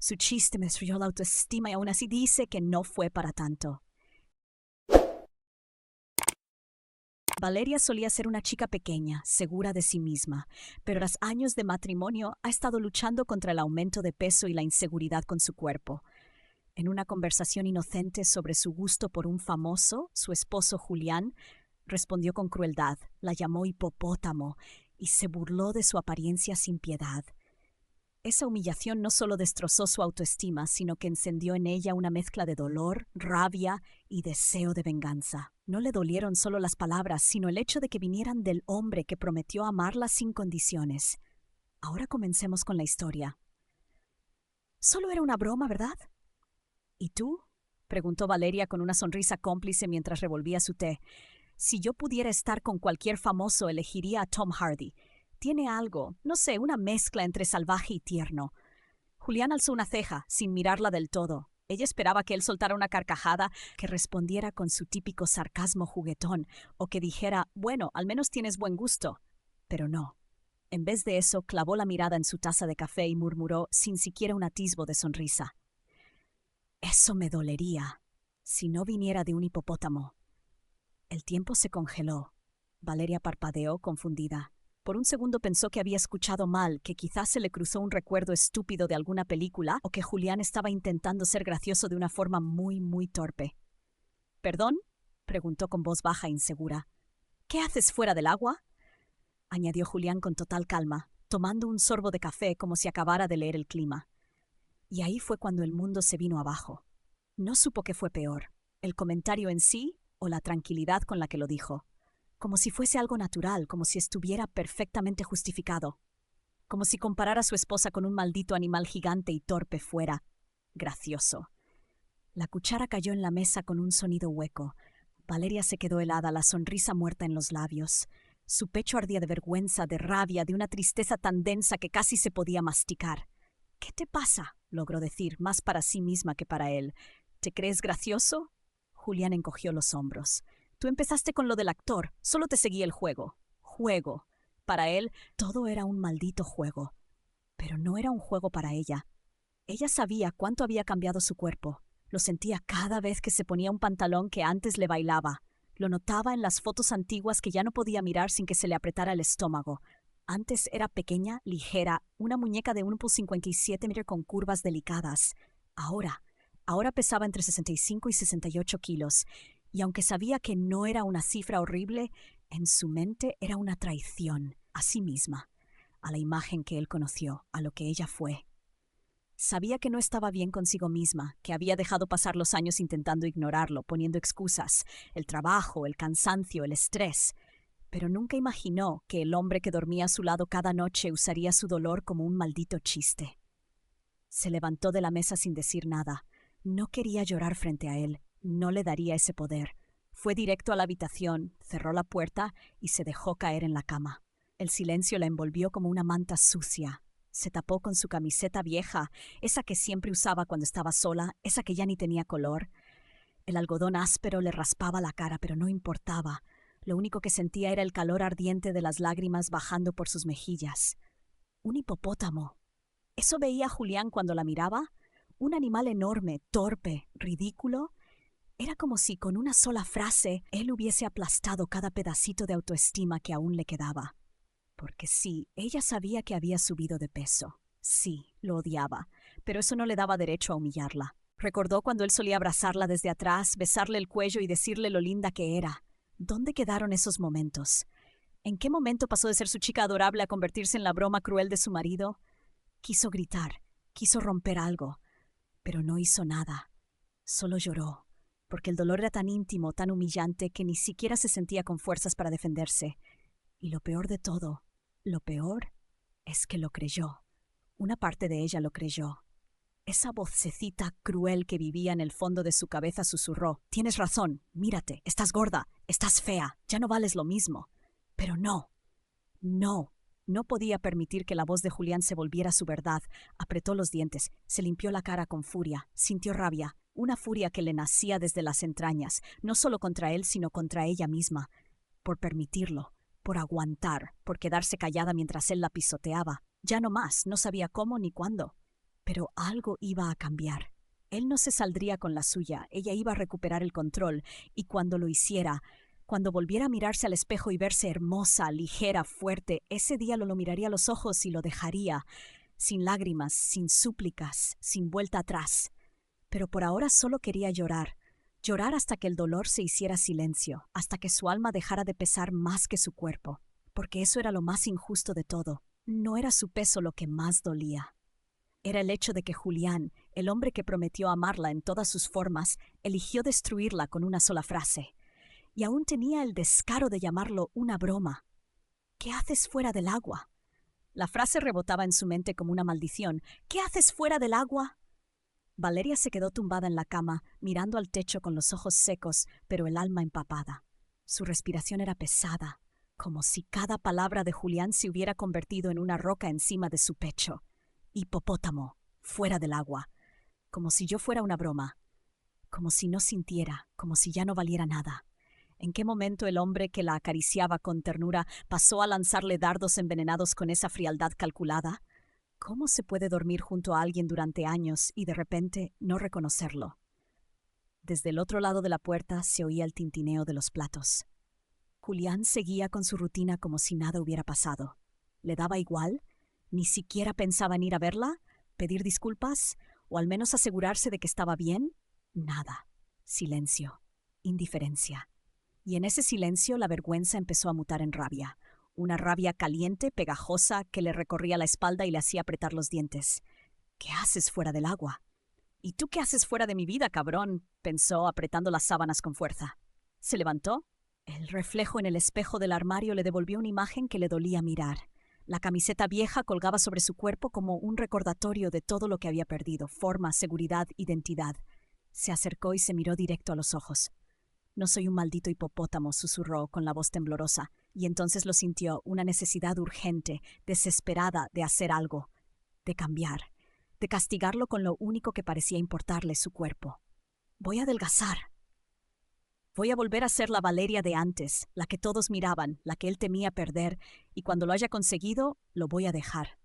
Su chiste me destruyó la autoestima y aún así dice que no fue para tanto. Valeria solía ser una chica pequeña, segura de sí misma, pero tras años de matrimonio ha estado luchando contra el aumento de peso y la inseguridad con su cuerpo. En una conversación inocente sobre su gusto por un famoso, su esposo Julián respondió con crueldad, la llamó hipopótamo y se burló de su apariencia sin piedad. Esa humillación no solo destrozó su autoestima, sino que encendió en ella una mezcla de dolor, rabia y deseo de venganza. No le dolieron solo las palabras, sino el hecho de que vinieran del hombre que prometió amarla sin condiciones. Ahora comencemos con la historia. Solo era una broma, ¿verdad? ¿Y tú? Preguntó Valeria con una sonrisa cómplice mientras revolvía su té. Si yo pudiera estar con cualquier famoso, elegiría a Tom Hardy. Tiene algo, no sé, una mezcla entre salvaje y tierno. Julián alzó una ceja, sin mirarla del todo. Ella esperaba que él soltara una carcajada, que respondiera con su típico sarcasmo juguetón, o que dijera, bueno, al menos tienes buen gusto. Pero no. En vez de eso, clavó la mirada en su taza de café y murmuró, sin siquiera un atisbo de sonrisa. Eso me dolería, si no viniera de un hipopótamo. El tiempo se congeló. Valeria parpadeó, confundida. Por un segundo pensó que había escuchado mal, que quizás se le cruzó un recuerdo estúpido de alguna película o que Julián estaba intentando ser gracioso de una forma muy torpe. ¿Perdón? Preguntó con voz baja e insegura. ¿Qué haces fuera del agua? Añadió Julián con total calma, tomando un sorbo de café como si acabara de leer el clima. Y ahí fue cuando el mundo se vino abajo. No supo qué fue peor, el comentario en sí o la tranquilidad con la que lo dijo. Como si fuese algo natural, como si estuviera perfectamente justificado. Como si comparara a su esposa con un maldito animal gigante y torpe fuera gracioso. La cuchara cayó en la mesa con un sonido hueco. Valeria se quedó helada, la sonrisa muerta en los labios. Su pecho ardía de vergüenza, de rabia, de una tristeza tan densa que casi se podía masticar. ¿Qué te pasa?, logró decir, más para sí misma que para él. ¿Te crees gracioso? Julián encogió los hombros. Tú empezaste con lo del actor, solo te seguí el juego. Juego. Para él, todo era un maldito juego. Pero no era un juego para ella. Ella sabía cuánto había cambiado su cuerpo. Lo sentía cada vez que se ponía un pantalón que antes le bailaba. Lo notaba en las fotos antiguas que ya no podía mirar sin que se le apretara el estómago. Antes era pequeña, ligera, una muñeca de 1,57 metros con curvas delicadas. Ahora pesaba entre 65 y 68 kilos. Y aunque sabía que no era una cifra horrible, en su mente era una traición a sí misma, a la imagen que él conoció, a lo que ella fue. Sabía que no estaba bien consigo misma, que había dejado pasar los años intentando ignorarlo, poniendo excusas, el trabajo, el cansancio, el estrés. Pero nunca imaginó que el hombre que dormía a su lado cada noche usaría su dolor como un maldito chiste. Se levantó de la mesa sin decir nada. No quería llorar frente a él, no le daría ese poder. Fue directo a la habitación, cerró la puerta y se dejó caer en la cama. El silencio la envolvió como una manta sucia. Se tapó con su camiseta vieja, esa que siempre usaba cuando estaba sola, esa que ya ni tenía color. El algodón áspero le raspaba la cara, pero no importaba. Lo único que sentía era el calor ardiente de las lágrimas bajando por sus mejillas. Un hipopótamo. ¿Eso veía Julián cuando la miraba? Un animal enorme, torpe, ridículo. Era como si con una sola frase él hubiese aplastado cada pedacito de autoestima que aún le quedaba. Porque sí, ella sabía que había subido de peso. Sí, lo odiaba, pero eso no le daba derecho a humillarla. Recordó cuando él solía abrazarla desde atrás, besarle el cuello y decirle lo linda que era. ¿Dónde quedaron esos momentos? ¿En qué momento pasó de ser su chica adorable a convertirse en la broma cruel de su marido? Quiso gritar, quiso romper algo, pero no hizo nada. Solo lloró, porque el dolor era tan íntimo, tan humillante, que ni siquiera se sentía con fuerzas para defenderse. Y lo peor de todo, lo peor es que lo creyó. Una parte de ella lo creyó. Esa vocecita cruel que vivía en el fondo de su cabeza susurró: «Tienes razón, mírate, estás gorda, estás fea, ya no vales lo mismo». Pero no, no podía permitir que la voz de Julián se volviera su verdad. Apretó los dientes, se limpió la cara con furia, sintió rabia, una furia que le nacía desde las entrañas, no solo contra él, sino contra ella misma, por permitirlo, por aguantar, por quedarse callada mientras él la pisoteaba. Ya no más, no sabía cómo ni cuándo. Pero algo iba a cambiar. Él no se saldría con la suya, ella iba a recuperar el control, y cuando lo hiciera, cuando volviera a mirarse al espejo y verse hermosa, ligera, fuerte, ese día lo miraría a los ojos y lo dejaría, sin lágrimas, sin súplicas, sin vuelta atrás. Pero por ahora solo quería llorar, llorar hasta que el dolor se hiciera silencio, hasta que su alma dejara de pesar más que su cuerpo, porque eso era lo más injusto de todo. No era su peso lo que más dolía. Era el hecho de que Julián, el hombre que prometió amarla en todas sus formas, eligió destruirla con una sola frase. Y aún tenía el descaro de llamarlo una broma. ¿Qué haces fuera del agua? La frase rebotaba en su mente como una maldición. ¿Qué haces fuera del agua? Valeria se quedó tumbada en la cama, mirando al techo con los ojos secos, pero el alma empapada. Su respiración era pesada, como si cada palabra de Julián se hubiera convertido en una roca encima de su pecho. Hipopótamo, fuera del agua, como si yo fuera una broma, como si no sintiera, como si ya no valiera nada. ¿En qué momento el hombre que la acariciaba con ternura pasó a lanzarle dardos envenenados con esa frialdad calculada? ¿Cómo se puede dormir junto a alguien durante años y de repente no reconocerlo? Desde el otro lado de la puerta se oía el tintineo de los platos. Julián seguía con su rutina como si nada hubiera pasado. ¿Le daba igual? ¿Ni siquiera pensaba en ir a verla? ¿Pedir disculpas? ¿O al menos asegurarse de que estaba bien? Nada. Silencio. Indiferencia. Y en ese silencio la vergüenza empezó a mutar en rabia. Una rabia caliente, pegajosa, que le recorría la espalda y le hacía apretar los dientes. ¿Qué haces fuera del agua? ¿Y tú qué haces fuera de mi vida, cabrón?, pensó, apretando las sábanas con fuerza. Se levantó. El reflejo en el espejo del armario le devolvió una imagen que le dolía mirar. La camiseta vieja colgaba sobre su cuerpo como un recordatorio de todo lo que había perdido: forma, seguridad, identidad. Se acercó y se miró directo a los ojos. «No soy un maldito hipopótamo», susurró con la voz temblorosa, y entonces lo sintió, una necesidad urgente, desesperada de hacer algo, de cambiar, de castigarlo con lo único que parecía importarle: su cuerpo. «Voy a adelgazar. Voy a volver a ser la Valeria de antes, la que todos miraban, la que él temía perder, y cuando lo haya conseguido, lo voy a dejar».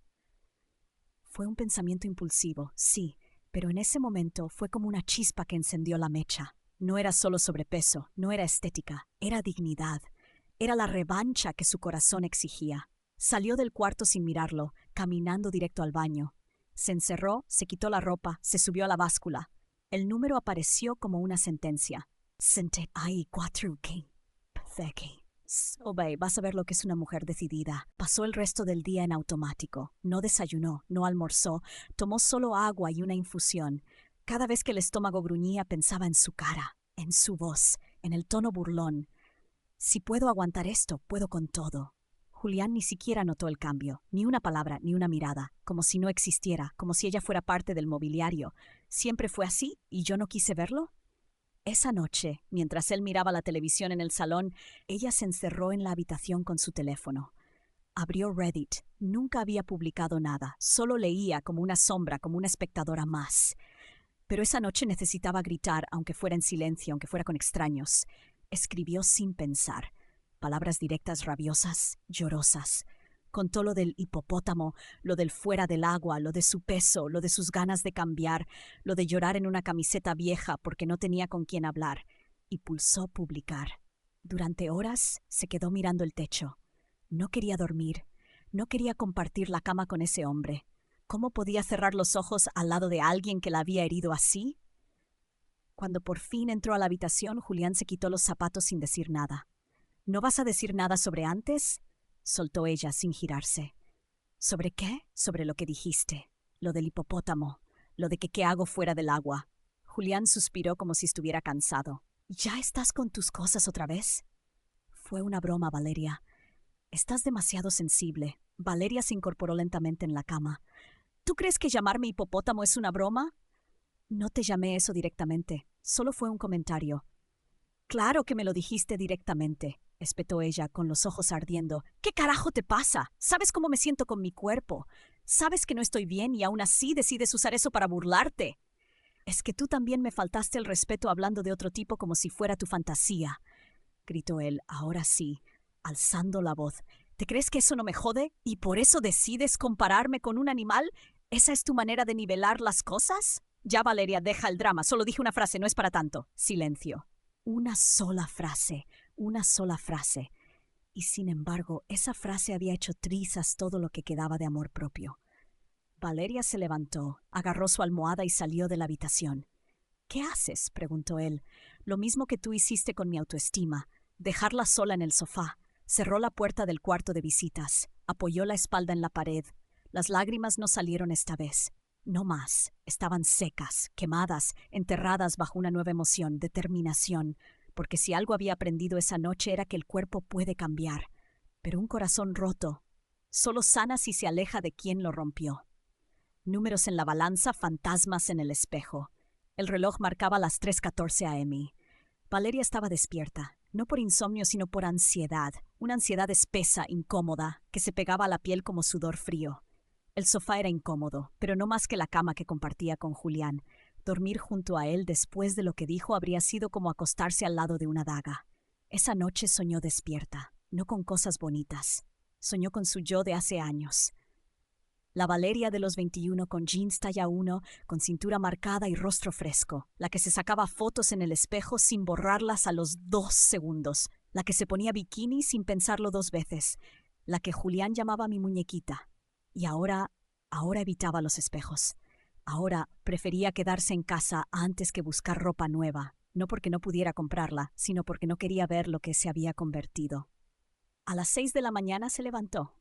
Fue un pensamiento impulsivo, sí, pero en ese momento fue como una chispa que encendió la mecha. No era solo sobrepeso, no era estética, era dignidad. Era la revancha que su corazón exigía. Salió del cuarto sin mirarlo, caminando directo al baño. Se encerró, se quitó la ropa, se subió a la báscula. El número apareció como una sentencia. «Ay, 4K. Pathetic». Obey, vas a ver lo que es una mujer decidida. Pasó el resto del día en automático. No desayunó, no almorzó, tomó solo agua y una infusión. Cada vez que el estómago gruñía pensaba en su cara, en su voz, en el tono burlón. Si puedo aguantar esto, puedo con todo. Julián ni siquiera notó el cambio, ni una palabra, ni una mirada, como si no existiera, como si ella fuera parte del mobiliario. ¿Siempre fue así y yo no quise verlo? Esa noche, mientras él miraba la televisión en el salón, ella se encerró en la habitación con su teléfono. Abrió Reddit. Nunca había publicado nada, solo leía como una sombra, como una espectadora más. Pero esa noche necesitaba gritar, aunque fuera en silencio, aunque fuera con extraños. Escribió sin pensar. Palabras directas, rabiosas, llorosas. Contó lo del hipopótamo, lo del fuera del agua, lo de su peso, lo de sus ganas de cambiar, lo de llorar en una camiseta vieja porque no tenía con quién hablar. Y pulsó publicar. Durante horas se quedó mirando el techo. No quería dormir. No quería compartir la cama con ese hombre. ¿Cómo podía cerrar los ojos al lado de alguien que la había herido así? Cuando por fin entró a la habitación, Julián se quitó los zapatos sin decir nada. «¿No vas a decir nada sobre antes?», soltó ella sin girarse. «¿Sobre qué?». «Sobre lo que dijiste. Lo del hipopótamo. Lo de que qué hago fuera del agua». Julián suspiró como si estuviera cansado. «¿Ya estás con tus cosas otra vez?». «Fue una broma, Valeria. Estás demasiado sensible». Valeria se incorporó lentamente en la cama. «¿Tú crees que llamarme hipopótamo es una broma?». «No te llamé eso directamente. Solo fue un comentario». «Claro que me lo dijiste directamente», espetó ella, con los ojos ardiendo. «¿Qué carajo te pasa? ¿Sabes cómo me siento con mi cuerpo? Sabes que no estoy bien y aún así decides usar eso para burlarte». «Es que tú también me faltaste el respeto hablando de otro tipo como si fuera tu fantasía», gritó él, ahora sí, alzando la voz. «¿Te crees que eso no me jode? ¿Y por eso decides compararme con un animal? ¿Esa es tu manera de nivelar las cosas? Ya, Valeria, deja el drama. Solo dije una frase, no es para tanto. Silencio. Una sola frase. Una sola frase. Y sin embargo, esa frase había hecho trizas todo lo que quedaba de amor propio. Valeria se levantó, agarró su almohada y salió de la habitación. ¿Qué haces?, preguntó él. Lo mismo que tú hiciste con mi autoestima. Dejarla sola en el sofá. Cerró la puerta del cuarto de visitas. Apoyó la espalda en la pared. Las lágrimas no salieron esta vez. No más. Estaban secas, quemadas, enterradas bajo una nueva emoción, determinación. Porque si algo había aprendido esa noche era que el cuerpo puede cambiar. Pero un corazón roto solo sana si se aleja de quien lo rompió. Números en la balanza, fantasmas en el espejo. El reloj marcaba las 3:14 a.m. Valeria estaba despierta, no por insomnio sino por ansiedad, una ansiedad espesa, incómoda, que se pegaba a la piel como sudor frío. El sofá era incómodo, pero no más que la cama que compartía con Julián. Dormir junto a él después de lo que dijo habría sido como acostarse al lado de una daga. Esa noche soñó despierta, no con cosas bonitas. Soñó con su yo de hace años. La Valeria de los 21 con jeans talla 1, con cintura marcada y rostro fresco. La que se sacaba fotos en el espejo sin borrarlas a los 2 segundos. La que se ponía bikini sin pensarlo 2 veces. La que Julián llamaba mi muñequita. Y ahora evitaba los espejos. Ahora prefería quedarse en casa antes que buscar ropa nueva. No porque no pudiera comprarla, sino porque no quería ver lo que se había convertido. A las 6 de la mañana se levantó.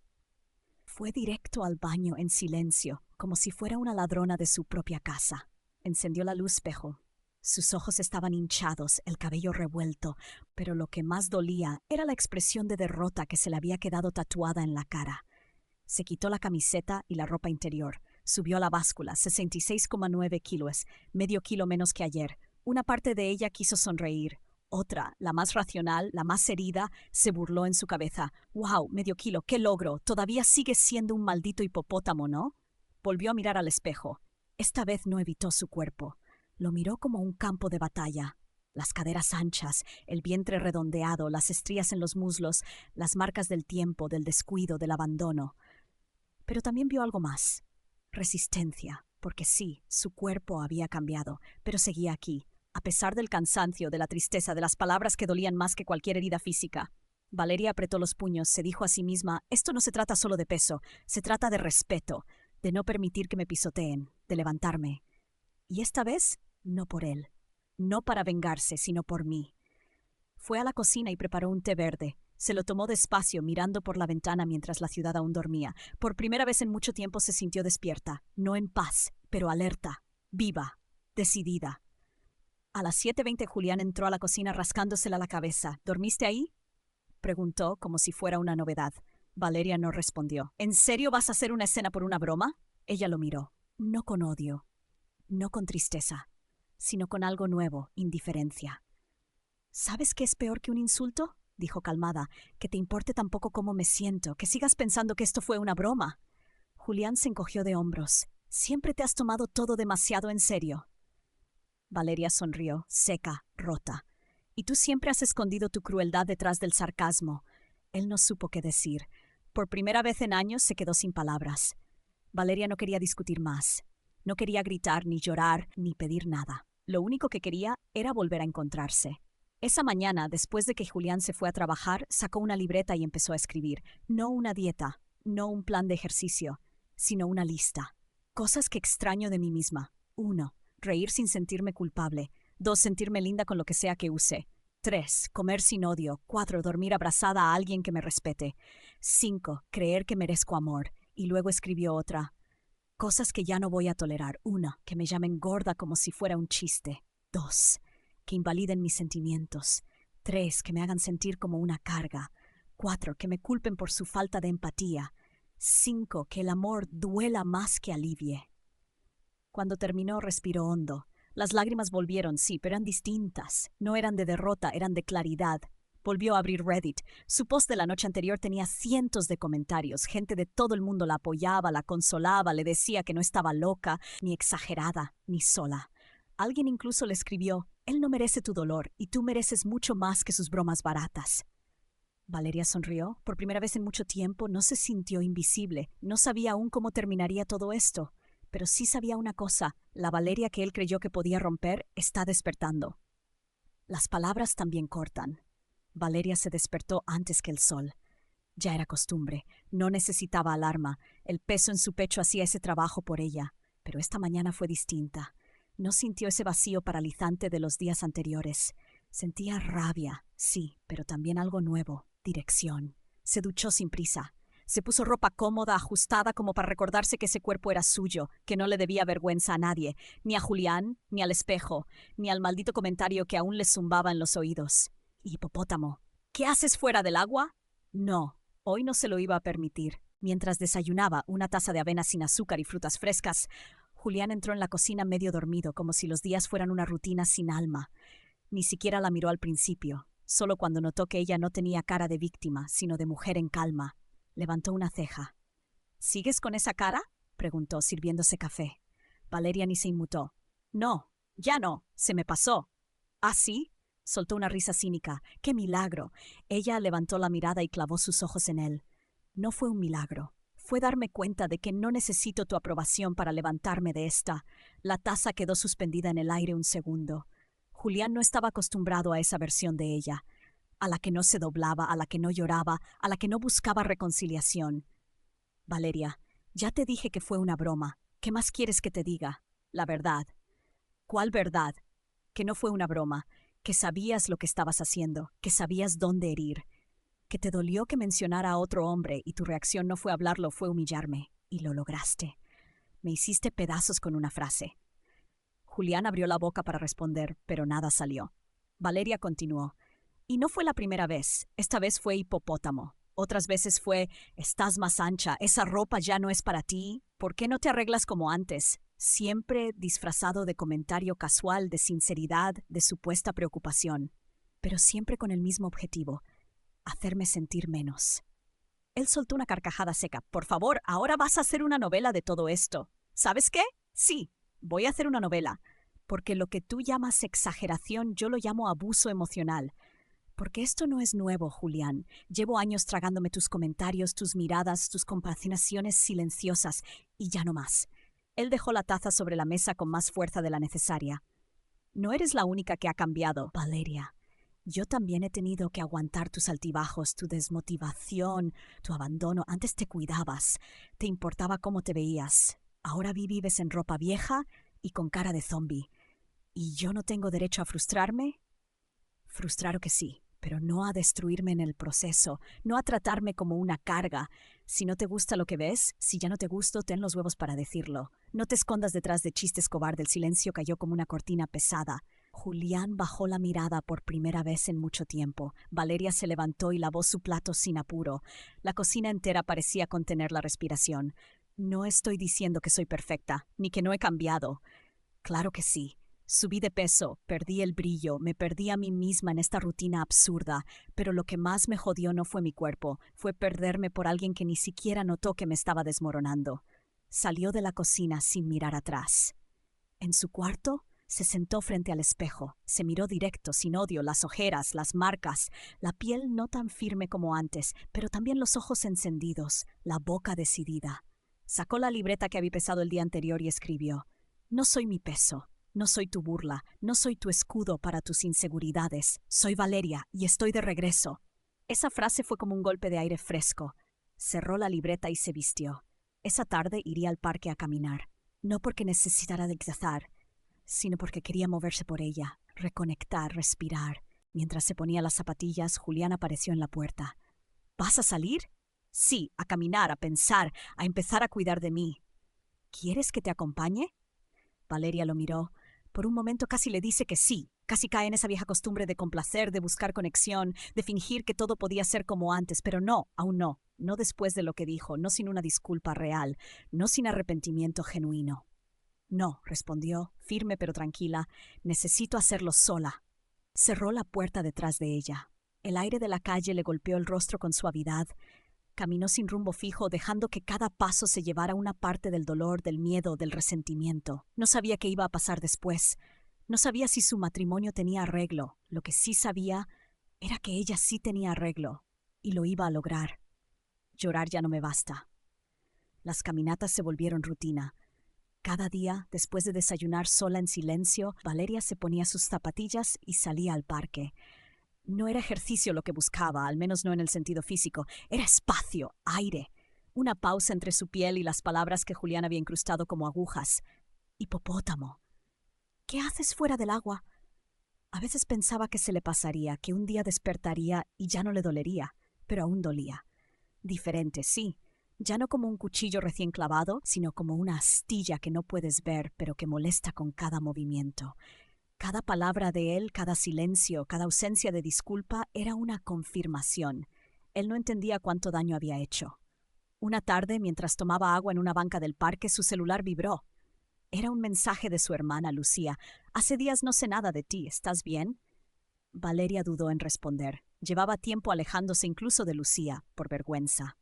Fue directo al baño en silencio, como si fuera una ladrona de su propia casa. Encendió la luz espejo. Sus ojos estaban hinchados, el cabello revuelto, pero lo que más dolía era la expresión de derrota que se le había quedado tatuada en la cara. Se quitó la camiseta y la ropa interior. Subió a la báscula, 66,9 kilos, medio kilo menos que ayer. Una parte de ella quiso sonreír. Otra, la más racional, la más herida, se burló en su cabeza. «¡Wow! Medio kilo, qué logro. Todavía sigues siendo un maldito hipopótamo, ¿no?» Volvió a mirar al espejo. Esta vez no evitó su cuerpo. Lo miró como un campo de batalla. Las caderas anchas, el vientre redondeado, las estrías en los muslos, las marcas del tiempo, del descuido, del abandono. Pero también vio algo más. Resistencia, porque sí, su cuerpo había cambiado, pero seguía aquí. A pesar del cansancio, de la tristeza, de las palabras que dolían más que cualquier herida física. Valeria apretó los puños, se dijo a sí misma, esto no se trata solo de peso, se trata de respeto, de no permitir que me pisoteen, de levantarme. Y esta vez, no por él. No para vengarse, sino por mí. Fue a la cocina y preparó un té verde. Se lo tomó despacio, mirando por la ventana mientras la ciudad aún dormía. Por primera vez en mucho tiempo se sintió despierta, no en paz, pero alerta, viva, decidida. A las 7:20 Julián entró a la cocina rascándosela la cabeza. «¿Dormiste ahí?», preguntó como si fuera una novedad. Valeria no respondió. «¿En serio vas a hacer una escena por una broma?». Ella lo miró. No con odio, no con tristeza, sino con algo nuevo, indiferencia. «¿Sabes qué es peor que un insulto?», dijo calmada. «Que te importe tan poco cómo me siento, que sigas pensando que esto fue una broma». Julián se encogió de hombros. «Siempre te has tomado todo demasiado en serio». Valeria sonrió, seca, rota. «Y tú siempre has escondido tu crueldad detrás del sarcasmo». Él no supo qué decir. Por primera vez en años se quedó sin palabras. Valeria no quería discutir más. No quería gritar, ni llorar, ni pedir nada. Lo único que quería era volver a encontrarse. Esa mañana, después de que Julián se fue a trabajar, sacó una libreta y empezó a escribir. No una dieta, no un plan de ejercicio, sino una lista. Cosas que extraño de mí misma. 1. Reír sin sentirme culpable. 2. Sentirme linda con lo que sea que use. 3. Comer sin odio. 4. Dormir abrazada a alguien que me respete. 5. Creer que merezco amor. Y luego escribió otra. Cosas que ya no voy a tolerar. 1. Que me llamen gorda como si fuera un chiste. 2. Que invaliden mis sentimientos. 3. Que me hagan sentir como una carga. 4. Que me culpen por su falta de empatía. 5. Que el amor duela más que alivie. Cuando terminó, respiró hondo. Las lágrimas volvieron, sí, pero eran distintas. No eran de derrota, eran de claridad. Volvió a abrir Reddit. Su post de la noche anterior tenía cientos de comentarios. Gente de todo el mundo la apoyaba, la consolaba, le decía que no estaba loca, ni exagerada, ni sola. Alguien incluso le escribió, «Él no merece tu dolor, y tú mereces mucho más que sus bromas baratas». Valeria sonrió. Por primera vez en mucho tiempo no se sintió invisible. No sabía aún cómo terminaría todo esto. Pero sí sabía una cosa, la Valeria que él creyó que podía romper está despertando. Las palabras también cortan. Valeria se despertó antes que el sol. Ya era costumbre, no necesitaba alarma, el peso en su pecho hacía ese trabajo por ella, pero esta mañana fue distinta. No sintió ese vacío paralizante de los días anteriores. Sentía rabia, sí, pero también algo nuevo, dirección. Se duchó sin prisa. Se puso ropa cómoda, ajustada como para recordarse que ese cuerpo era suyo, que no le debía vergüenza a nadie, ni a Julián, ni al espejo, ni al maldito comentario que aún le zumbaba en los oídos. Hipopótamo, ¿qué haces fuera del agua? No, hoy no se lo iba a permitir. Mientras desayunaba una taza de avena sin azúcar y frutas frescas, Julián entró en la cocina medio dormido, como si los días fueran una rutina sin alma. Ni siquiera la miró al principio, solo cuando notó que ella no tenía cara de víctima, sino de mujer en calma. Levantó una ceja. ¿Sigues con esa cara?, preguntó, sirviéndose café. Valeria ni se inmutó. No, ya no, se me pasó. ¿Ah, sí? Soltó una risa cínica. ¡Qué milagro! Ella levantó la mirada y clavó sus ojos en él. No fue un milagro. Fue darme cuenta de que no necesito tu aprobación para levantarme de esta. La taza quedó suspendida en el aire un segundo. Julián no estaba acostumbrado a esa versión de ella, a la que no se doblaba, a la que no lloraba, a la que no buscaba reconciliación. Valeria, ya te dije que fue una broma. ¿Qué más quieres que te diga? La verdad. ¿Cuál verdad? Que no fue una broma, que sabías lo que estabas haciendo, que sabías dónde herir, que te dolió que mencionara a otro hombre y tu reacción no fue hablarlo, fue humillarme. Y lo lograste. Me hiciste pedazos con una frase. Julián abrió la boca para responder, pero nada salió. Valeria continuó. Y no fue la primera vez. Esta vez fue hipopótamo. Otras veces fue, estás más ancha, esa ropa ya no es para ti. ¿Por qué no te arreglas como antes? Siempre disfrazado de comentario casual, de sinceridad, de supuesta preocupación. Pero siempre con el mismo objetivo, hacerme sentir menos. Él soltó una carcajada seca. Por favor, ahora vas a hacer una novela de todo esto. ¿Sabes qué? Sí, voy a hacer una novela. Porque lo que tú llamas exageración, yo lo llamo abuso emocional. Porque esto no es nuevo, Julián. Llevo años tragándome tus comentarios, tus miradas, tus compasión silenciosas, y ya no más. Él dejó la taza sobre la mesa con más fuerza de la necesaria. No eres la única que ha cambiado, Valeria. Yo también he tenido que aguantar tus altibajos, tu desmotivación, tu abandono. Antes te cuidabas, te importaba cómo te veías. Ahora vives en ropa vieja y con cara de zombi. ¿Y yo no tengo derecho a frustrarme? Frustraro que sí, pero no a destruirme en el proceso, no a tratarme como una carga. Si no te gusta lo que ves, si ya no te gusto, ten los huevos para decirlo. No te escondas detrás de chistes cobardes. El silencio cayó como una cortina pesada. Julián bajó la mirada por primera vez en mucho tiempo. Valeria se levantó y lavó su plato sin apuro. La cocina entera parecía contener la respiración. No estoy diciendo que soy perfecta, ni que no he cambiado. Claro que sí. Subí de peso, perdí el brillo, me perdí a mí misma en esta rutina absurda, pero lo que más me jodió no fue mi cuerpo, fue perderme por alguien que ni siquiera notó que me estaba desmoronando. Salió de la cocina sin mirar atrás. En su cuarto, se sentó frente al espejo, se miró directo, sin odio, las ojeras, las marcas, la piel no tan firme como antes, pero también los ojos encendidos, la boca decidida. Sacó la libreta que había pesado el día anterior y escribió: No soy mi peso. No soy tu burla, no soy tu escudo para tus inseguridades. Soy Valeria y estoy de regreso. Esa frase fue como un golpe de aire fresco. Cerró la libreta y se vistió. Esa tarde iría al parque a caminar. No porque necesitara adelgazar, sino porque quería moverse por ella, reconectar, respirar. Mientras se ponía las zapatillas, Julián apareció en la puerta. ¿Vas a salir? Sí, a caminar, a pensar, a empezar a cuidar de mí. ¿Quieres que te acompañe? Valeria lo miró. Por un momento casi le dice que sí. Casi cae en esa vieja costumbre de complacer, de buscar conexión, de fingir que todo podía ser como antes, pero no, aún no. No después de lo que dijo, no sin una disculpa real, no sin arrepentimiento genuino. No, respondió, firme pero tranquila. Necesito hacerlo sola. Cerró la puerta detrás de ella. El aire de la calle le golpeó el rostro con suavidad. Caminó sin rumbo fijo, dejando que cada paso se llevara una parte del dolor, del miedo, del resentimiento. No sabía qué iba a pasar después. No sabía si su matrimonio tenía arreglo. Lo que sí sabía era que ella sí tenía arreglo, y lo iba a lograr. Llorar ya no me basta. Las caminatas se volvieron rutina. Cada día, después de desayunar sola en silencio, Valeria se ponía sus zapatillas y salía al parque. No era ejercicio lo que buscaba, al menos no en el sentido físico. Era espacio, aire. Una pausa entre su piel y las palabras que Julián había incrustado como agujas. Hipopótamo. ¿Qué haces fuera del agua? A veces pensaba que se le pasaría, que un día despertaría y ya no le dolería, pero aún dolía. Diferente, sí. Ya no como un cuchillo recién clavado, sino como una astilla que no puedes ver, pero que molesta con cada movimiento. Cada palabra de él, cada silencio, cada ausencia de disculpa era una confirmación. Él no entendía cuánto daño había hecho. Una tarde, mientras tomaba agua en una banca del parque, su celular vibró. Era un mensaje de su hermana Lucía. «Hace días no sé nada de ti. ¿Estás bien?» Valeria dudó en responder. Llevaba tiempo alejándose incluso de Lucía, por vergüenza.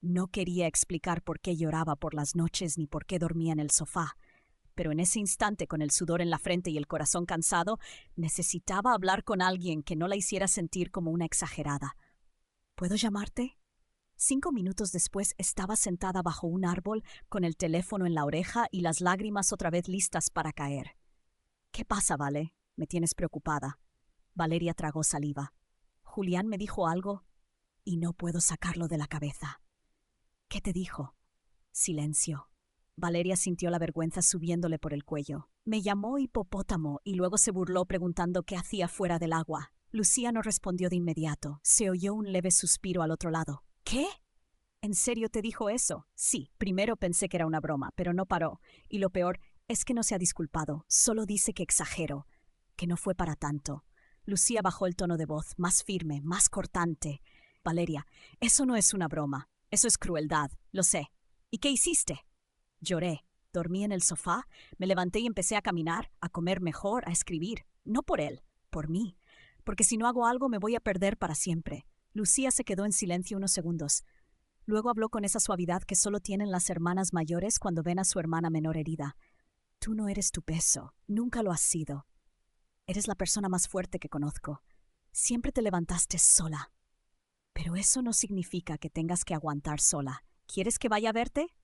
No quería explicar por qué lloraba por las noches ni por qué dormía en el sofá. Pero en ese instante, con el sudor en la frente y el corazón cansado, necesitaba hablar con alguien que no la hiciera sentir como una exagerada. «¿Puedo llamarte?» 5 minutos después estaba sentada bajo un árbol, con el teléfono en la oreja y las lágrimas otra vez listas para caer. «¿Qué pasa, Vale? Me tienes preocupada». Valeria tragó saliva. «Julián me dijo algo y no puedo sacarlo de la cabeza». «¿Qué te dijo?» Silencio. Valeria sintió la vergüenza subiéndole por el cuello. «Me llamó hipopótamo y luego se burló preguntando qué hacía fuera del agua». Lucía no respondió de inmediato. Se oyó un leve suspiro al otro lado. «¿Qué? ¿En serio te dijo eso?» «Sí, primero pensé que era una broma, pero no paró. Y lo peor es que no se ha disculpado. Solo dice que exagero, que no fue para tanto». Lucía bajó el tono de voz, más firme, más cortante. «Valeria, eso no es una broma. Eso es crueldad, lo sé. ¿Y qué hiciste?» Lloré. Dormí en el sofá, me levanté y empecé a caminar, a comer mejor, a escribir. No por él, por mí. Porque si no hago algo me voy a perder para siempre. Lucía se quedó en silencio unos segundos. Luego habló con esa suavidad que solo tienen las hermanas mayores cuando ven a su hermana menor herida. «Tú no eres tu peso, nunca lo has sido. Eres la persona más fuerte que conozco. Siempre te levantaste sola. Pero eso no significa que tengas que aguantar sola. ¿Quieres que vaya a verte?»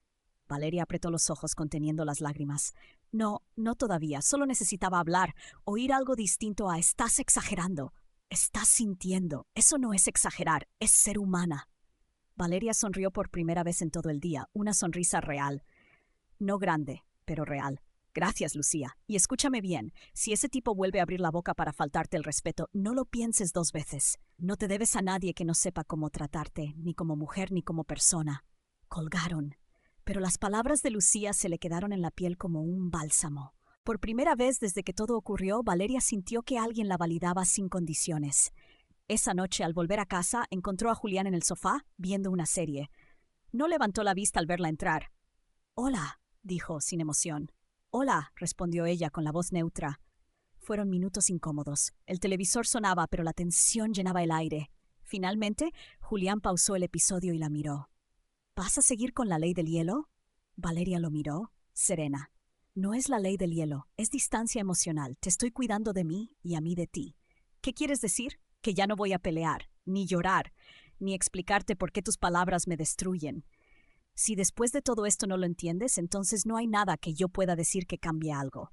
Valeria apretó los ojos conteniendo las lágrimas. «No, no todavía. Solo necesitaba hablar, oír algo distinto a «estás exagerando». «Estás sintiendo». Eso no es exagerar, es ser humana». Valeria sonrió por primera vez en todo el día, una sonrisa real. No grande, pero real. «Gracias, Lucía. Y escúchame bien, si ese tipo vuelve a abrir la boca para faltarte el respeto, no lo pienses 2 veces. No te debes a nadie que no sepa cómo tratarte, ni como mujer ni como persona». Colgaron. Pero las palabras de Lucía se le quedaron en la piel como un bálsamo. Por primera vez desde que todo ocurrió, Valeria sintió que alguien la validaba sin condiciones. Esa noche, al volver a casa, encontró a Julián en el sofá, viendo una serie. No levantó la vista al verla entrar. «Hola», dijo, sin emoción. «Hola», respondió ella con la voz neutra. Fueron minutos incómodos. El televisor sonaba, pero la tensión llenaba el aire. Finalmente, Julián pausó el episodio y la miró. «¿Vas a seguir con la ley del hielo?» Valeria lo miró, serena. «No es la ley del hielo, es distancia emocional. Te estoy cuidando de mí y a mí de ti». «¿Qué quieres decir?» «Que ya no voy a pelear, ni llorar, ni explicarte por qué tus palabras me destruyen. Si después de todo esto no lo entiendes, entonces no hay nada que yo pueda decir que cambie algo.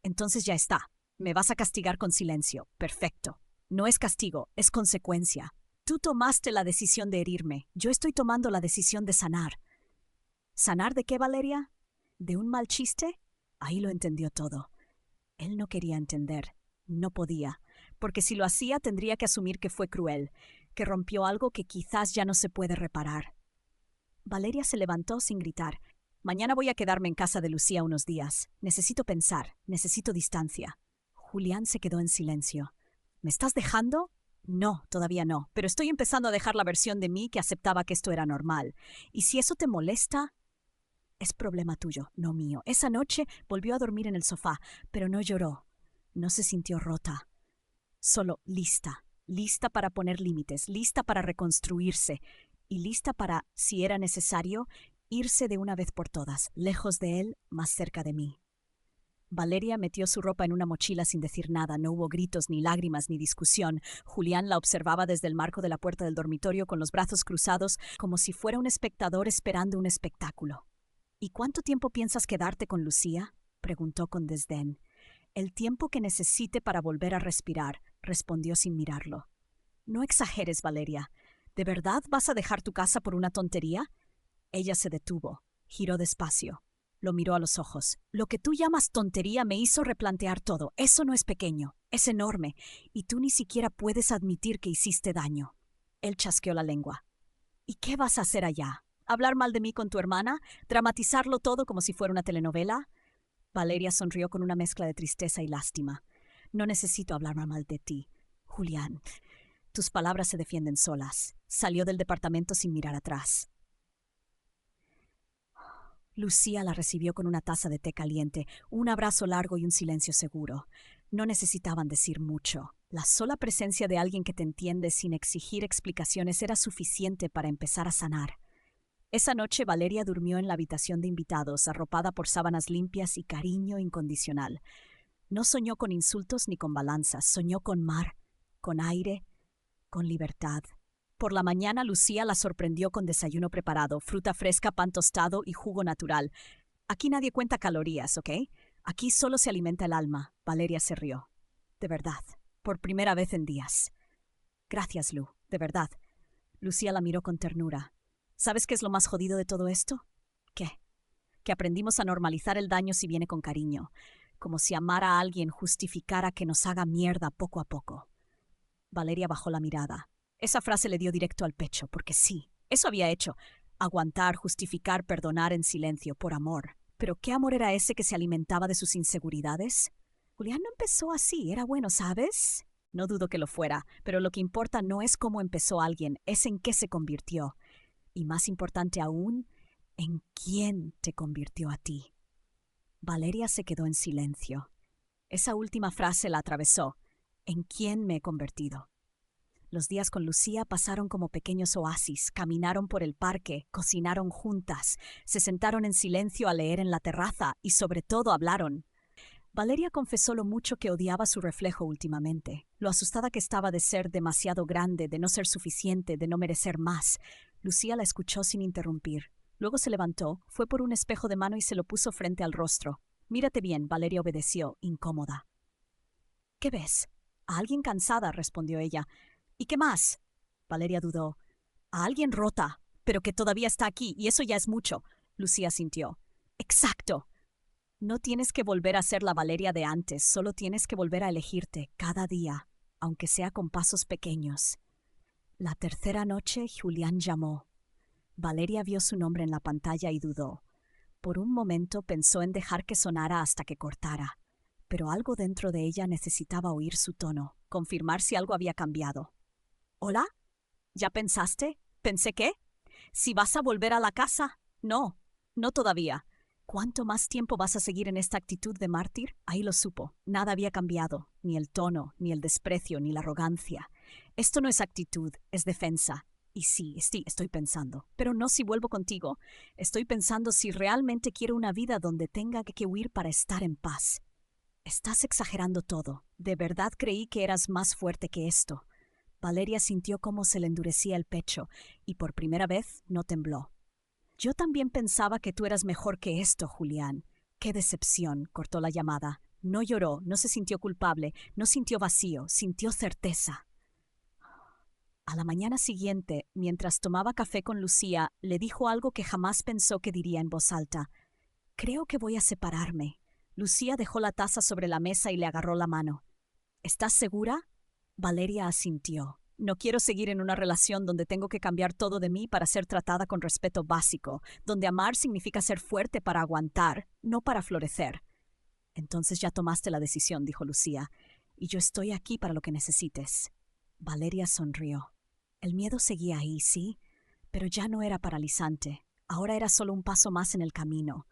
Entonces ya está. Me vas a castigar con silencio. Perfecto. No es castigo, es consecuencia. Tú tomaste la decisión de herirme. Yo estoy tomando la decisión de sanar». «¿Sanar de qué, Valeria? ¿De un mal chiste?» Ahí lo entendió todo. Él no quería entender. No podía. Porque si lo hacía tendría que asumir que fue cruel, que rompió algo que quizás ya no se puede reparar. Valeria se levantó sin gritar. «Mañana voy a quedarme en casa de Lucía unos días. Necesito pensar, necesito distancia». Julián se quedó en silencio. «¿Me estás dejando?» «No, todavía no, pero estoy empezando a dejar la versión de mí que aceptaba que esto era normal. Y si eso te molesta, es problema tuyo, no mío». Esa noche volvió a dormir en el sofá, pero no lloró. No se sintió rota. Solo lista, lista para poner límites, lista para reconstruirse y lista para, si era necesario, irse de una vez por todas, lejos de él, más cerca de mí. Valeria metió su ropa en una mochila sin decir nada. No hubo gritos, ni lágrimas, ni discusión. Julián la observaba desde el marco de la puerta del dormitorio con los brazos cruzados, como si fuera un espectador esperando un espectáculo. ¿Y cuánto tiempo piensas quedarte con Lucía? Preguntó con desdén. El tiempo que necesite para volver a respirar, respondió sin mirarlo. No exageres, Valeria. ¿De verdad vas a dejar tu casa por una tontería? Ella se detuvo, giró despacio. Lo miró a los ojos. Lo que tú llamas tontería me hizo replantear todo. Eso no es pequeño, es enorme, y tú ni siquiera puedes admitir que hiciste daño. Él chasqueó la lengua. ¿Y qué vas a hacer allá? ¿Hablar mal de mí con tu hermana? ¿Dramatizarlo todo como si fuera una telenovela? Valeria sonrió con una mezcla de tristeza y lástima. No necesito hablar mal de ti, Julián. Tus palabras se defienden solas. Salió del departamento sin mirar atrás. Lucía la recibió con una taza de té caliente, un abrazo largo y un silencio seguro. No necesitaban decir mucho. La sola presencia de alguien que te entiende sin exigir explicaciones era suficiente para empezar a sanar. Esa noche Valeria durmió en la habitación de invitados, arropada por sábanas limpias y cariño incondicional. No soñó con insultos ni con balanzas, soñó con mar, con aire, con libertad. Por la mañana Lucía la sorprendió con desayuno preparado, fruta fresca, pan tostado y jugo natural. Aquí nadie cuenta calorías, ¿ok? Aquí solo se alimenta el alma. Valeria se rió. De verdad, por primera vez en días. Gracias, Lu, de verdad. Lucía la miró con ternura. ¿Sabes qué es lo más jodido de todo esto? ¿Qué? Que aprendimos a normalizar el daño si viene con cariño. Como si amar a alguien justificara que nos haga mierda poco a poco. Valeria bajó la mirada. Esa frase le dio directo al pecho, porque sí, eso había hecho. Aguantar, justificar, perdonar en silencio, por amor. ¿Pero qué amor era ese que se alimentaba de sus inseguridades? Julián no empezó así, era bueno, ¿sabes? No dudo que lo fuera, pero lo que importa no es cómo empezó alguien, es en qué se convirtió. Y más importante aún, en quién te convirtió a ti. Valeria se quedó en silencio. Esa última frase la atravesó. ¿En quién me he convertido? Los días con Lucía pasaron como pequeños oasis, caminaron por el parque, cocinaron juntas, se sentaron en silencio a leer en la terraza y sobre todo hablaron. Valeria confesó lo mucho que odiaba su reflejo últimamente, lo asustada que estaba de ser demasiado grande, de no ser suficiente, de no merecer más. Lucía la escuchó sin interrumpir. Luego se levantó, fue por un espejo de mano y se lo puso frente al rostro. Mírate bien, Valeria obedeció, incómoda. ¿Qué ves? A alguien cansada, respondió ella. ¿Y qué más? Valeria dudó. A alguien rota, pero que todavía está aquí, y eso ya es mucho. Lucía sintió. Exacto. No tienes que volver a ser la Valeria de antes, solo tienes que volver a elegirte cada día, aunque sea con pasos pequeños. La tercera noche, Julián llamó. Valeria vio su nombre en la pantalla y dudó. Por un momento pensó en dejar que sonara hasta que cortara, pero algo dentro de ella necesitaba oír su tono, confirmar si algo había cambiado. ¿Hola? ¿Ya pensaste? ¿Pensé qué? ¿Si vas a volver a la casa? No, no todavía. ¿Cuánto más tiempo vas a seguir en esta actitud de mártir? Ahí lo supo. Nada había cambiado, ni el tono, ni el desprecio, ni la arrogancia. Esto no es actitud, es defensa. Y sí, estoy pensando. Pero no si vuelvo contigo. Estoy pensando si realmente quiero una vida donde tenga que huir para estar en paz. Estás exagerando todo. De verdad creí que eras más fuerte que esto. Valeria sintió cómo se le endurecía el pecho, y por primera vez no tembló. Yo también pensaba que tú eras mejor que esto, Julián. Qué decepción, cortó la llamada. No lloró, no se sintió culpable, no sintió vacío, sintió certeza. A la mañana siguiente, mientras tomaba café con Lucía, le dijo algo que jamás pensó que diría en voz alta. Creo que voy a separarme. Lucía dejó la taza sobre la mesa y le agarró la mano. ¿Estás segura? Valeria asintió. No quiero seguir en una relación donde tengo que cambiar todo de mí para ser tratada con respeto básico, donde amar significa ser fuerte para aguantar, no para florecer. Entonces ya tomaste la decisión, dijo Lucía, y yo estoy aquí para lo que necesites. Valeria sonrió. El miedo seguía ahí, sí, pero ya no era paralizante. Ahora era solo un paso más en el camino.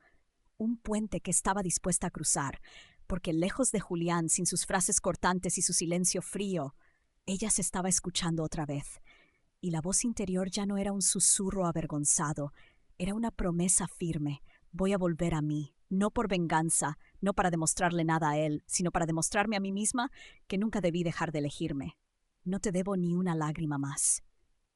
Un puente que estaba dispuesta a cruzar, porque lejos de Julián, sin sus frases cortantes y su silencio frío, ella se estaba escuchando otra vez, y la voz interior ya no era un susurro avergonzado, era una promesa firme. Voy a volver a mí, no por venganza, no para demostrarle nada a él, sino para demostrarme a mí misma que nunca debí dejar de elegirme. No te debo ni una lágrima más.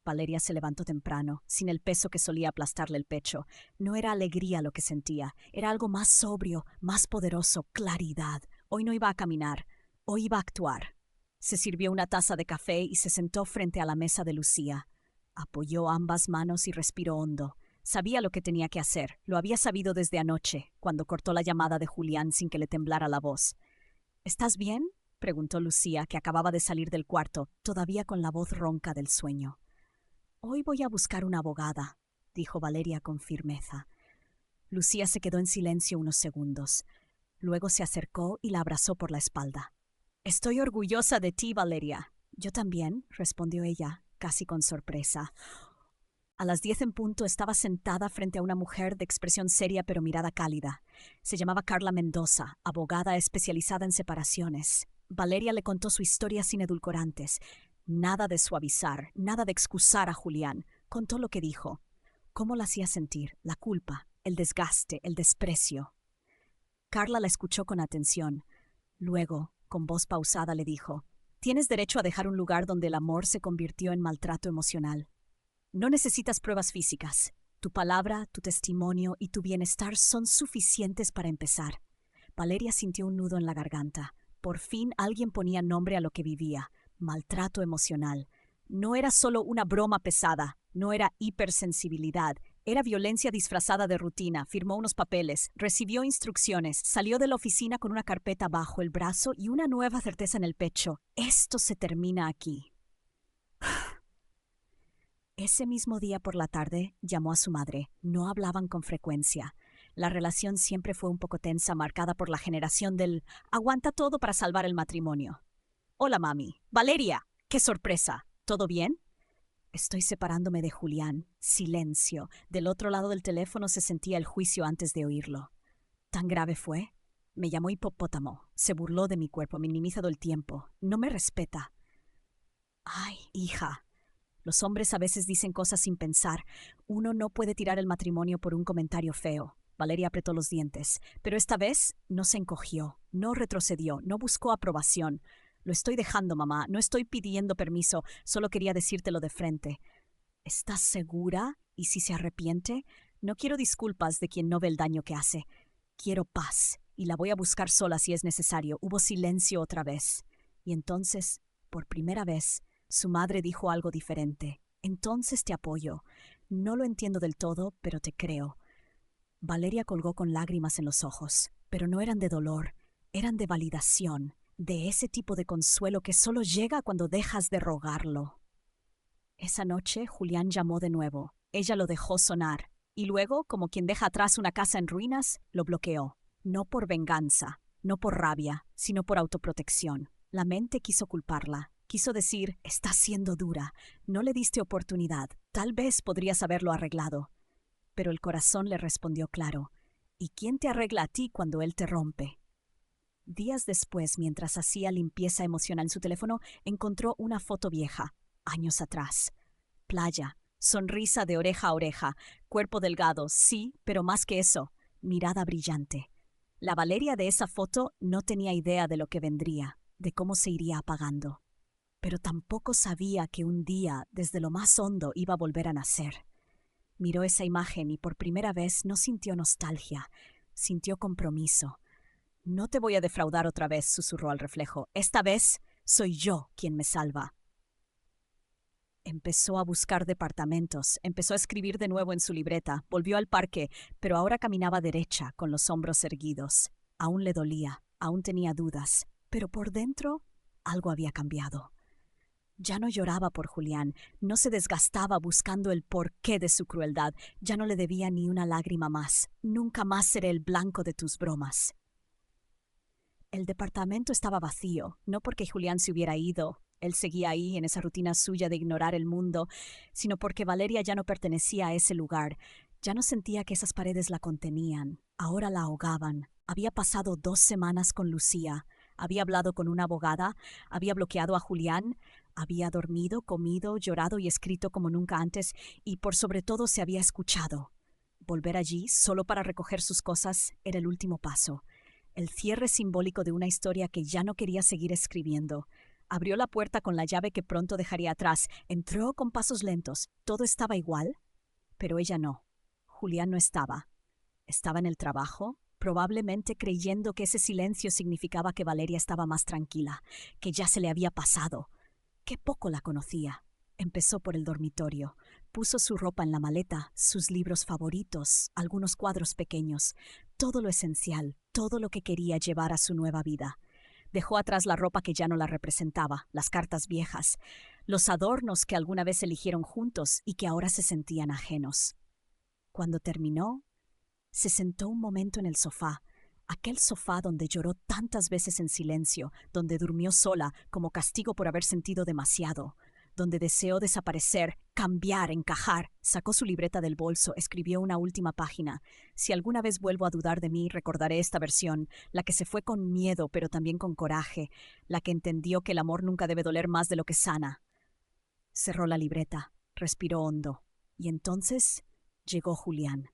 Valeria se levantó temprano, sin el peso que solía aplastarle el pecho. No era alegría lo que sentía, era algo más sobrio, más poderoso, claridad. Hoy no iba a caminar, hoy iba a actuar. Se sirvió una taza de café y se sentó frente a la mesa de Lucía. Apoyó ambas manos y respiró hondo. Sabía lo que tenía que hacer, lo había sabido desde anoche, cuando cortó la llamada de Julián sin que le temblara la voz. ¿Estás bien?, preguntó Lucía, que acababa de salir del cuarto, todavía con la voz ronca del sueño. Hoy voy a buscar una abogada, dijo Valeria con firmeza. Lucía se quedó en silencio unos segundos. Luego se acercó y la abrazó por la espalda. Estoy orgullosa de ti, Valeria. Yo también, respondió ella, casi con sorpresa. A las 10 en punto estaba sentada frente a una mujer de expresión seria pero mirada cálida. Se llamaba Carla Mendoza, abogada especializada en separaciones. Valeria le contó su historia sin edulcorantes. Nada de suavizar, nada de excusar a Julián. Contó lo que dijo. Cómo la hacía sentir, la culpa, el desgaste, el desprecio. Carla la escuchó con atención. Luego, con voz pausada, le dijo: «Tienes derecho a dejar un lugar donde el amor se convirtió en maltrato emocional. No necesitas pruebas físicas. Tu palabra, tu testimonio y tu bienestar son suficientes para empezar». Valeria sintió un nudo en la garganta. Por fin alguien ponía nombre a lo que vivía. Maltrato emocional. No era solo una broma pesada, no era hipersensibilidad. Era violencia disfrazada de rutina. Firmó unos papeles, recibió instrucciones, salió de la oficina con una carpeta bajo el brazo y una nueva certeza en el pecho. Esto se termina aquí. Ese mismo día por la tarde llamó a su madre. No hablaban con frecuencia. La relación siempre fue un poco tensa, marcada por la generación del «aguanta todo para salvar el matrimonio». «Hola, mami». «Valeria, qué sorpresa. ¿Todo bien?» «Estoy separándome de Julián». Silencio. Del otro lado del teléfono se sentía el juicio antes de oírlo. ¿Tan grave fue? Me llamó hipopótamo. Se burló de mi cuerpo, minimizado el tiempo. No me respeta. Ay, hija. Los hombres a veces dicen cosas sin pensar. Uno no puede tirar el matrimonio por un comentario feo. Valeria apretó los dientes. Pero esta vez no se encogió, no retrocedió, no buscó aprobación. Lo estoy dejando, mamá. No estoy pidiendo permiso. Solo quería decírtelo de frente. ¿Estás segura? ¿Y si se arrepiente? No quiero disculpas de quien no ve el daño que hace. Quiero paz, y la voy a buscar sola si es necesario. Hubo silencio otra vez. Y entonces, por primera vez, su madre dijo algo diferente. Entonces te apoyo. No lo entiendo del todo, pero te creo. Valeria colgó con lágrimas en los ojos, pero no eran de dolor, eran de validación, de ese tipo de consuelo que solo llega cuando dejas de rogarlo. Esa noche Julián llamó de nuevo. Ella lo dejó sonar, y luego, como quien deja atrás una casa en ruinas, lo bloqueó. No por venganza, no por rabia, sino por autoprotección. La mente quiso culparla. Quiso decir: «Estás siendo dura, no le diste oportunidad, tal vez podrías haberlo arreglado». Pero el corazón le respondió claro: «¿Y quién te arregla a ti cuando él te rompe?». Días después, mientras hacía limpieza emocional en su teléfono, encontró una foto vieja, años atrás. Playa, sonrisa de oreja a oreja, cuerpo delgado, sí, pero más que eso, mirada brillante. La Valeria de esa foto no tenía idea de lo que vendría, de cómo se iría apagando. Pero tampoco sabía que un día, desde lo más hondo, iba a volver a nacer. Miró esa imagen y por primera vez no sintió nostalgia, sintió compromiso. «No te voy a defraudar otra vez», susurró al reflejo. «Esta vez soy yo quien me salva». Empezó a buscar departamentos, empezó a escribir de nuevo en su libreta, volvió al parque, pero ahora caminaba derecha, con los hombros erguidos. Aún le dolía, aún tenía dudas, pero por dentro algo había cambiado. Ya no lloraba por Julián, no se desgastaba buscando el porqué de su crueldad, ya no le debía ni una lágrima más. «Nunca más seré el blanco de tus bromas». El departamento estaba vacío, no porque Julián se hubiera ido, él seguía ahí en esa rutina suya de ignorar el mundo, sino porque Valeria ya no pertenecía a ese lugar, ya no sentía que esas paredes la contenían, ahora la ahogaban. Había pasado 2 semanas con Lucía, había hablado con una abogada, había bloqueado a Julián, había dormido, comido, llorado y escrito como nunca antes, y por sobre todo se había escuchado. Volver allí, solo para recoger sus cosas, era el último paso. El cierre simbólico de una historia que ya no quería seguir escribiendo. Abrió la puerta con la llave que pronto dejaría atrás. Entró con pasos lentos. Todo estaba igual, pero ella no. Julián no estaba. Estaba en el trabajo, probablemente creyendo que ese silencio significaba que Valeria estaba más tranquila, que ya se le había pasado. Qué poco la conocía. Empezó por el dormitorio. Puso su ropa en la maleta, sus libros favoritos, algunos cuadros pequeños, todo lo esencial, todo lo que quería llevar a su nueva vida. Dejó atrás la ropa que ya no la representaba, las cartas viejas, los adornos que alguna vez eligieron juntos y que ahora se sentían ajenos. Cuando terminó, se sentó un momento en el sofá, aquel sofá donde lloró tantas veces en silencio, donde durmió sola como castigo por haber sentido demasiado, donde deseó desaparecer, cambiar, encajar. Sacó su libreta del bolso, escribió una última página. Si alguna vez vuelvo a dudar de mí, recordaré esta versión, la que se fue con miedo, pero también con coraje, la que entendió que el amor nunca debe doler más de lo que sana. Cerró la libreta, respiró hondo, y entonces llegó Julián.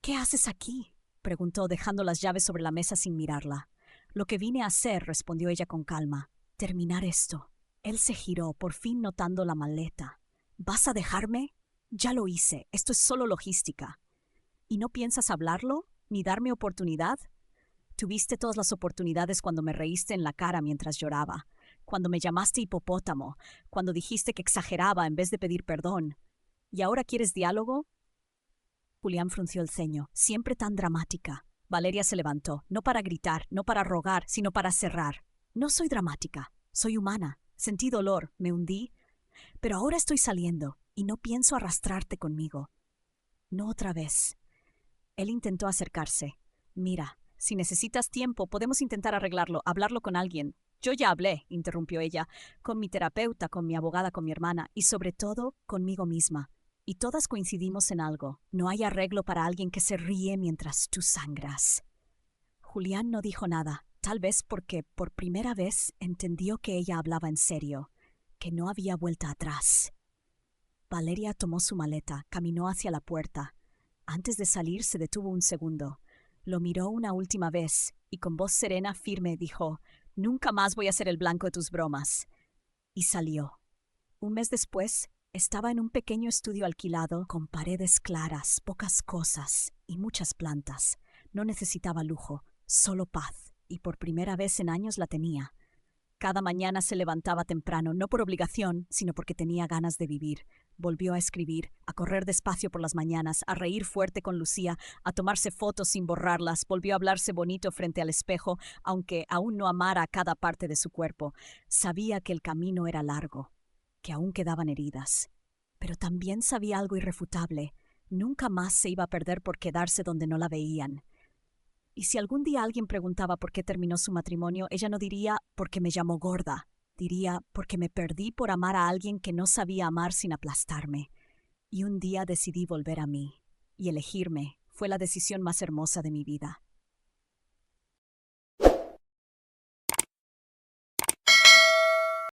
«¿Qué haces aquí?», preguntó, dejando las llaves sobre la mesa sin mirarla. «Lo que vine a hacer», respondió ella con calma, «terminar esto». Él se giró, por fin notando la maleta. «¿Vas a dejarme?». «Ya lo hice, esto es solo logística». «¿Y no piensas hablarlo? ¿Ni darme oportunidad?». «Tuviste todas las oportunidades cuando me reíste en la cara mientras lloraba, cuando me llamaste hipopótamo, cuando dijiste que exageraba en vez de pedir perdón. ¿Y ahora quieres diálogo?». Julián frunció el ceño. «Siempre tan dramática». Valeria se levantó, no para gritar, no para rogar, sino para cerrar. «No soy dramática, soy humana. Sentí dolor, me hundí. Pero ahora estoy saliendo, y no pienso arrastrarte conmigo». «No otra vez». Él intentó acercarse. «Mira, si necesitas tiempo, podemos intentar arreglarlo, hablarlo con alguien». «Yo ya hablé», interrumpió ella, «con mi terapeuta, con mi abogada, con mi hermana, y sobre todo, conmigo misma. Y todas coincidimos en algo. No hay arreglo para alguien que se ríe mientras tú sangras». Julián no dijo nada, tal vez porque por primera vez entendió que ella hablaba en serio, que no había vuelta atrás. Valeria tomó su maleta, caminó hacia la puerta. Antes de salir se detuvo un segundo. Lo miró una última vez y con voz serena, firme, dijo: «Nunca más voy a ser el blanco de tus bromas». Y salió. Un mes después, estaba en un pequeño estudio alquilado con paredes claras, pocas cosas y muchas plantas. No necesitaba lujo, solo paz, y por primera vez en años la tenía. Cada mañana se levantaba temprano, no por obligación, sino porque tenía ganas de vivir. Volvió a escribir, a correr despacio por las mañanas, a reír fuerte con Lucía, a tomarse fotos sin borrarlas. Volvió a hablarse bonito frente al espejo, aunque aún no amara cada parte de su cuerpo. Sabía que el camino era largo, que aún quedaban heridas. Pero también sabía algo irrefutable: nunca más se iba a perder por quedarse donde no la veían. Y si algún día alguien preguntaba por qué terminó su matrimonio, ella no diría «porque me llamó gorda». Diría «porque me perdí por amar a alguien que no sabía amar sin aplastarme». Y un día decidí volver a mí. Y elegirme fue la decisión más hermosa de mi vida.